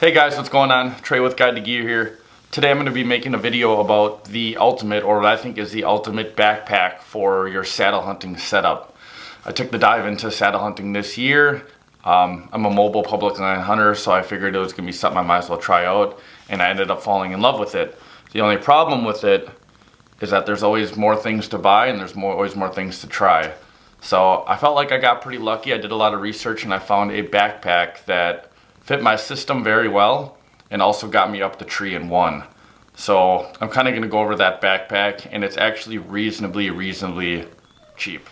Hey guys, what's going on? Trey with Guide to Gear here. Today I'm going to be making a video about the ultimate, or what I think is the ultimate backpack for your saddle hunting setup. I took the dive into saddle hunting this year. I'm a mobile public land hunter, so I figured it was going to be something I might as well try out, and I ended up falling in love with it. The only problem with it is that there's always more things to buy and there's always more things to try. So I felt like I got pretty lucky. I did a lot of research and I found a backpack that fit my system very well and also got me up the tree in one. So I'm kind of going to go over that backpack, and it's actually reasonably cheap.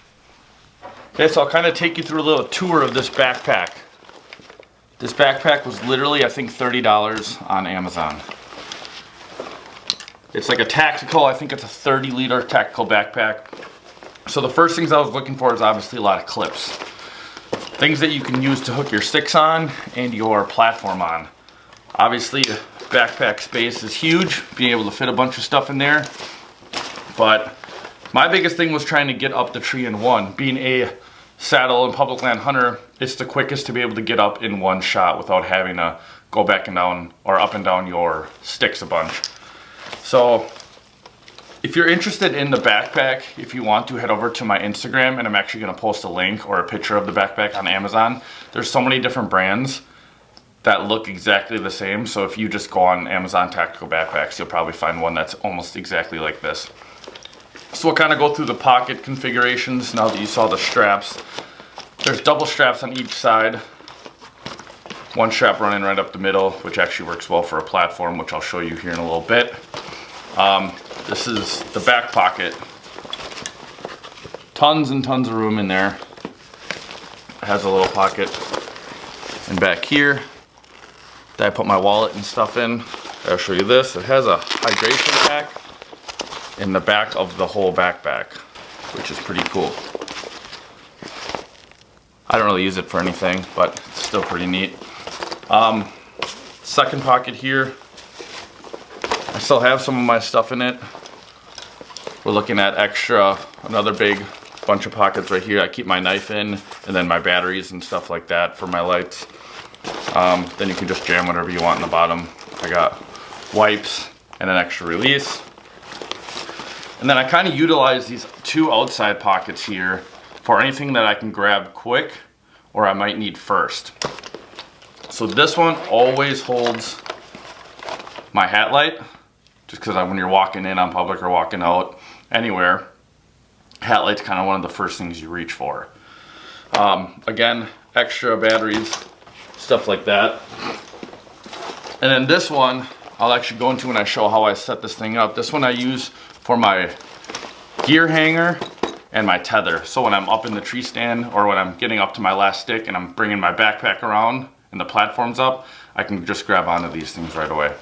Okay, so I'll kind of take you through a little tour of this backpack. This backpack was literally, I think, $30 on Amazon. It's like a tactical, I think it's a 30-liter tactical backpack. So the first things I was looking for is obviously a lot of clips. Things that you can use to hook your sticks on and your platform on. Obviously, backpack space is huge, being able to fit a bunch of stuff in there. But my biggest thing was trying to get up the tree in one. Being a saddle and public land hunter, it's the quickest to be able to get up in one shot without having to go back and down or up and down your sticks a bunch. So if you're interested in the backpack, if you want to, head over to my Instagram, and I'm actually going to post a link or a picture of the backpack on Amazon. There's so many different brands that look exactly the same, so if you just go on Amazon Tactical Backpacks, you'll probably find one that's almost exactly like this. So we'll kind of go through the pocket configurations now that you saw the straps. There's double straps on each side. One strap running right up the middle, which actually works well for a platform, which I'll show you here in a little bit. This is the back pocket. Tons and tons of room in there. It has a little pocket in back here that I put my wallet and stuff in. I'll show you this. It has a hydration pack in the back of the whole backpack, which is pretty cool. I don't really use it for anything, but it's still pretty neat. Second pocket here. I still have some of my stuff in it. We're looking at another big bunch of pockets right here. I keep my knife in, and then my batteries and stuff like that for my lights. Then you can just jam whatever you want in the bottom. I got wipes and an extra release. And then I kind of utilize these two outside pockets here for anything that I can grab quick or I might need first. So this one always holds my hat light, just because when you're walking in on public or walking out anywhere, hat light's kind of one of the first things you reach for. Again, extra batteries, stuff like that. And then this one, I'll actually go into when I show how I set this thing up. This one I use for my gear hanger and my tether. So when I'm up in the tree stand or when I'm getting up to my last stick and I'm bringing my backpack around and the platform's up, I can just grab onto these things right away.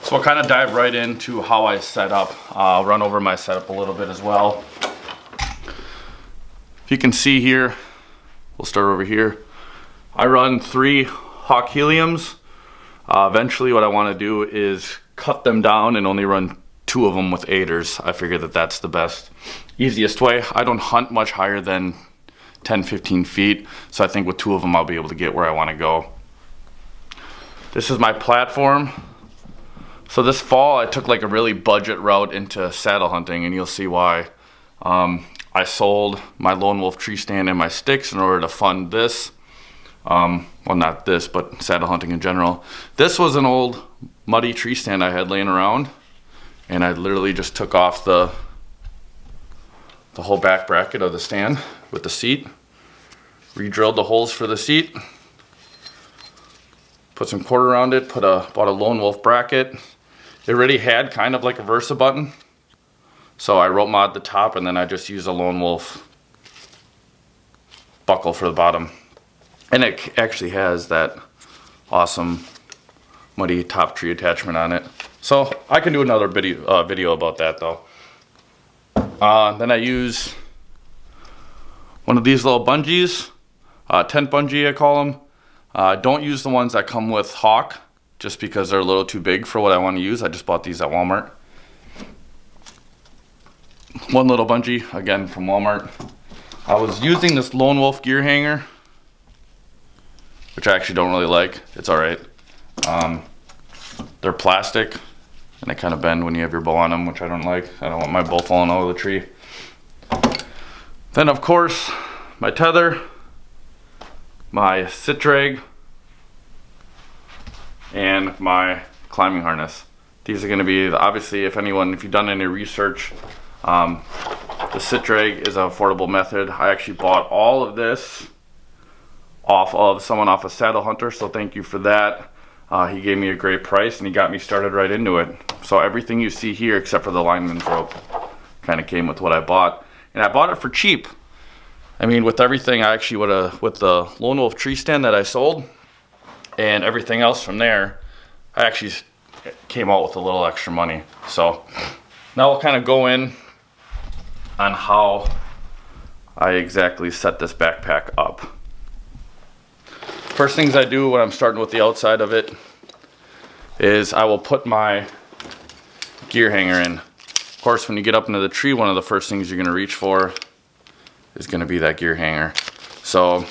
So I'll kind of dive right into how I set up. I'll run over my setup a little bit as well. If you can see here, we'll start over here. I run 3 Hawk Heliums. Eventually what I want to do is cut them down and only run 2 of them with 8ers. I figure that that's the best, easiest way. I don't hunt much higher than 10-15 feet, so I think with 2 of them I'll be able to get where I want to go. This is my platform. So this fall I took like a really budget route into saddle hunting, and you'll see why. I sold my Lone Wolf tree stand and my sticks in order to fund this. Well, not this, but saddle hunting in general. This was an old muddy tree stand I had laying around, and I literally just took off the whole back bracket of the stand with the seat, re-drilled the holes for the seat, put some cord around it, bought a Lone Wolf bracket. It already had kind of like a Versa button, so I rope mod the top, and then I just use a Lone Wolf buckle for the bottom. And it actually has that awesome muddy top tree attachment on it. So I can do another video about that though. Then I use one of these little bungees, tent bungee I call them. Don't use the ones that come with Hawk, just because they're a little too big for what I want to use. I just bought these at Walmart. One little bungee, again from Walmart. I was using this Lone Wolf gear hanger, which I actually don't really like. It's alright. They're plastic and they kind of bend when you have your bow on them, which I don't like. I don't want my bow falling out of the tree. Then of course, my tether, my sit drag, and my climbing harness. These are going to be, obviously, if you've done any research, the sit drag is an affordable method. I actually bought all of this off of someone off of Saddle Hunter, so thank you for that. He gave me a great price and he got me started right into it. So everything you see here, except for the lineman's rope, kind of came with what I bought. And I bought it for cheap. I mean, with everything, I actually with the Lone Wolf tree stand that I sold and everything else from there, I actually came out with a little extra money. So now we'll kind of go in on how I exactly set this backpack up. First things I do when I'm starting with the outside of it is I will put my gear hanger in. Of course, when you get up into the tree, one of the first things you're going to reach for is going to be that gear hanger. So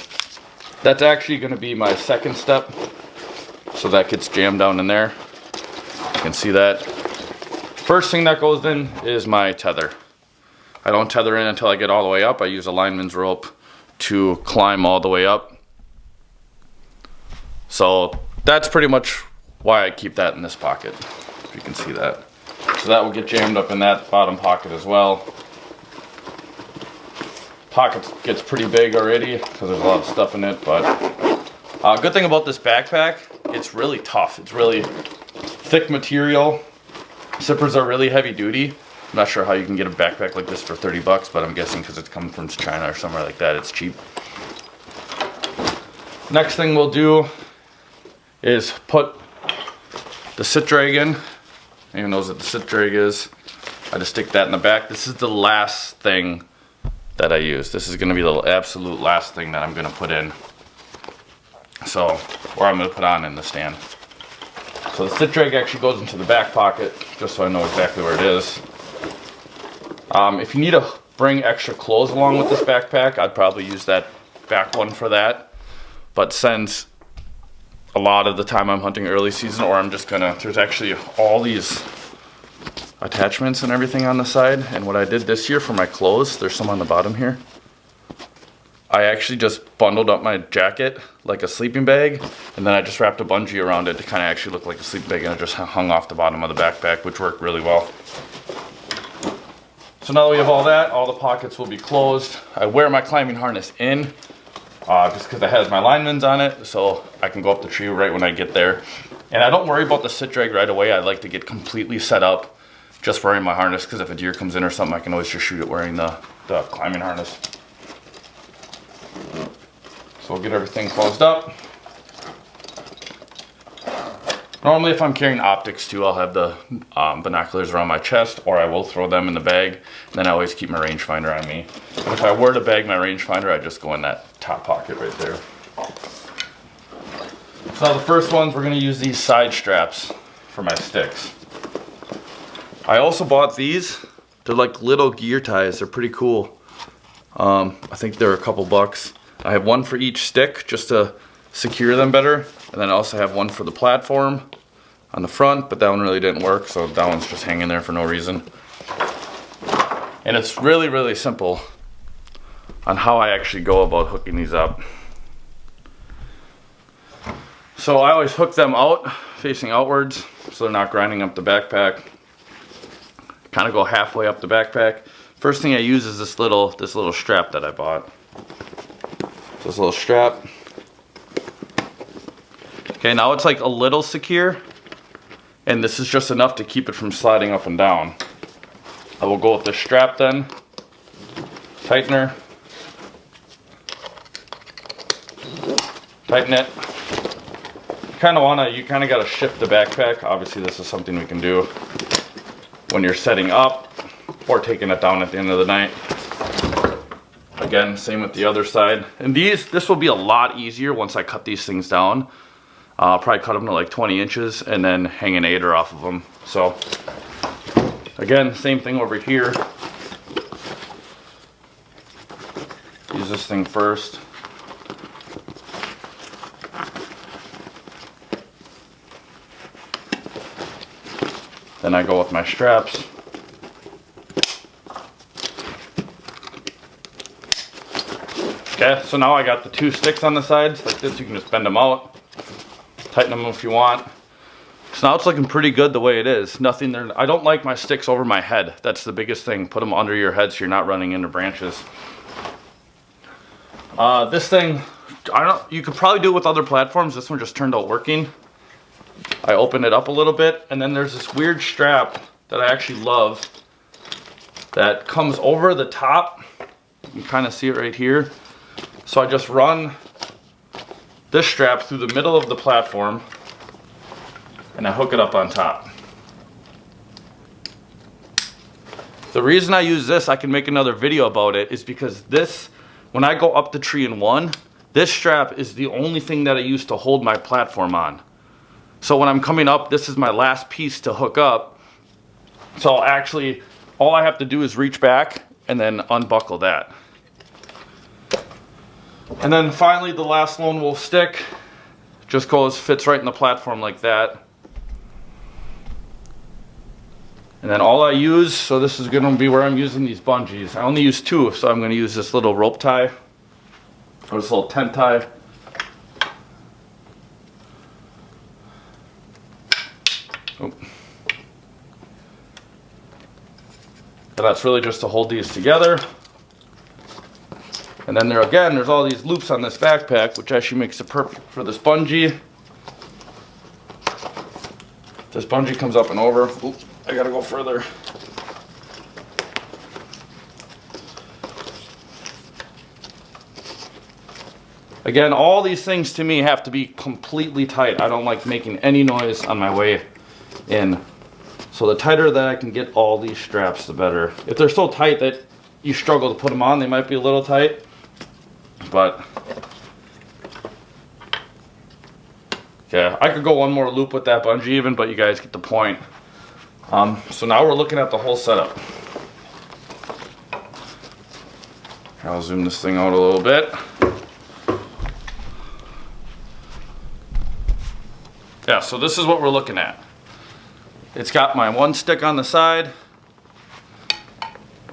that's actually going to be my second step. So that gets jammed down in there. You can see that. First thing that goes in is my tether. I don't tether in until I get all the way up. I use a lineman's rope to climb all the way up. So that's pretty much why I keep that in this pocket, if you can see that. So that will get jammed up in that bottom pocket as well. Pocket gets pretty big already because there's a lot of stuff in it, but good thing about this backpack, it's really tough. It's really thick material. Zippers are really heavy duty. I'm not sure how you can get a backpack like this for 30 bucks, but I'm guessing because it's coming from China or somewhere like that, it's cheap. Next thing we'll do is put the sit drag in. Anyone knows what the sit drag is? I just stick that in the back. This is the last thing that I use. This is going to be the absolute last thing that I'm going to put in. So, or I'm going to put on in the stand. So the sit drag actually goes into the back pocket, just so I know exactly where it is. If you need to bring extra clothes along with this backpack, I'd probably use that back one for that. But since a lot of the time I'm hunting early season, or I'm just gonna, there's actually all these attachments and everything on the side. And what I did this year for my clothes, there's some on the bottom here. I actually just bundled up my jacket like a sleeping bag, and then I just wrapped a bungee around it to kind of actually look like a sleeping bag, and it just hung off the bottom of the backpack, which worked really well. So now that we have all that, all the pockets will be closed. I wear my climbing harness in, just because it has my lineman's on it, so I can go up the tree right when I get there. And I don't worry about the sit drag right away. I like to get completely set up just wearing my harness, because if a deer comes in or something, I can always just shoot it wearing the climbing harness. So we'll get everything closed up. Normally if I'm carrying optics too, I'll have the binoculars around my chest, or I will throw them in the bag, and then I always keep my rangefinder on me. But if I were to bag my rangefinder, I just go in that top pocket right there. So now the first ones, we're going to use these side straps for my sticks. I also bought these. They're like little gear ties. They're pretty cool. I think they're a couple bucks. I have one for each stick just to secure them better, and then I also have one for the platform on the front, but that one really didn't work, so that one's just hanging there for no reason. And it's really, really simple on how I actually go about hooking these up. So I always hook them out, facing outwards, so they're not grinding up the backpack. Kind of go halfway up the backpack. First thing I use is this little strap that I bought. So this little strap. Okay, now it's like a little secure, and this is just enough to keep it from sliding up and down. I will go with the strap then, tightener, tighten it. You kind of got to shift the backpack. Obviously this is something we can do when you're setting up or taking it down at the end of the night. Again, same with the other side. And this will be a lot easier once I cut these things down. I'll probably cut them to like 20 inches and then hang an aider off of them. So again, same thing over here. Use this thing first. Then I go with my straps. Okay, so now I got the 2 sticks on the sides like this. You can just bend them out, tighten them if you want. So now it's looking pretty good the way it is. Nothing there. I don't like my sticks over my head. That's the biggest thing. Put them under your head so you're not running into branches. This thing, you could probably do it with other platforms. This one just turned out working. I opened it up a little bit, and then there's this weird strap that I actually love that comes over the top. You can kind of see it right here. So I just run this strap through the middle of the platform and I hook it up on top. The reason I use this, I can make another video about it, is because this, when I go up the tree in one, this strap is the only thing that I use to hold my platform on. So when I'm coming up, this is my last piece to hook up. So actually, all I have to do is reach back and then unbuckle that. And then finally, the last lone wolf stick just fits right in the platform like that. And then all I use, so this is going to be where I'm using these bungees. I only use 2, so I'm going to use this little rope tie, or this little tent tie. Oh. And that's really just to hold these together. And then there's all these loops on this backpack, which actually makes it perfect for this bungee. This bungee comes up and over. Oops, I gotta go further. Again, all these things to me have to be completely tight. I don't like making any noise on my way in. So the tighter that I can get all these straps, the better. If they're so tight that you struggle to put them on, they might be a little tight. But yeah, I could go one more loop with that bungee even, but you guys get the point. So now we're looking at the whole setup. I'll zoom this thing out a little bit. Yeah, so this is what we're looking at. It's got my 1 stick on the side,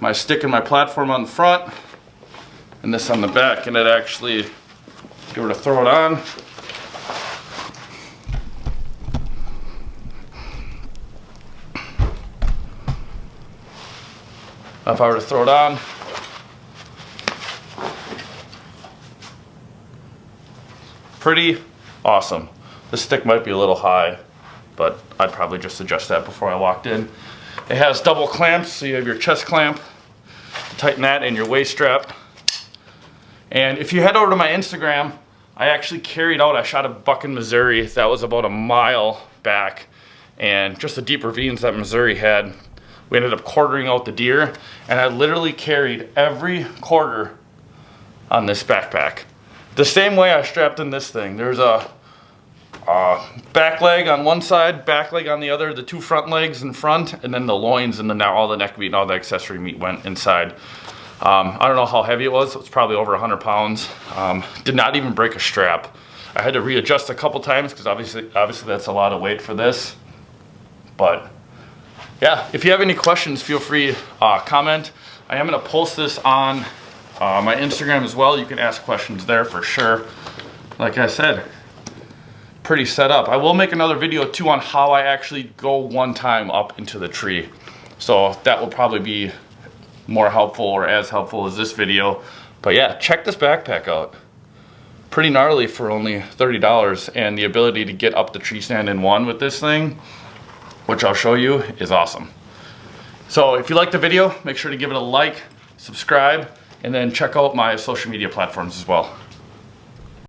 my stick and my platform on the front, and this on the back. And it actually, if you were to throw it on, if I were to throw it on, pretty awesome. This stick might be a little high, but I'd probably just adjust that before I walked in. It has double clamps, so you have your chest clamp, tighten that, and your waist strap. And if you head over to my Instagram, I actually I shot a buck in Missouri that was about a mile back, and just the deep ravines that Missouri had, we ended up quartering out the deer, and I literally carried every quarter on this backpack. The same way I strapped in this thing. There's a back leg on one side, back leg on the other, the 2 front legs in front, and then the loins and all the neck meat and all the accessory meat went inside. I don't know how heavy it was. It was probably over 100 pounds. Did not even break a strap. I had to readjust a couple times because obviously that's a lot of weight for this. But yeah, if you have any questions, feel free comment. I am going to post this on my Instagram as well. You can ask questions there for sure. Like I said, pretty set up. I will make another video too on how I actually go one time up into the tree. So that will probably be more helpful or as helpful as this video. But yeah, check this backpack out. Pretty gnarly for only $30, and the ability to get up the tree stand in one with this thing, which I'll show you, is awesome. So if you liked the video, make sure to give it a like, subscribe, and then check out my social media platforms as well.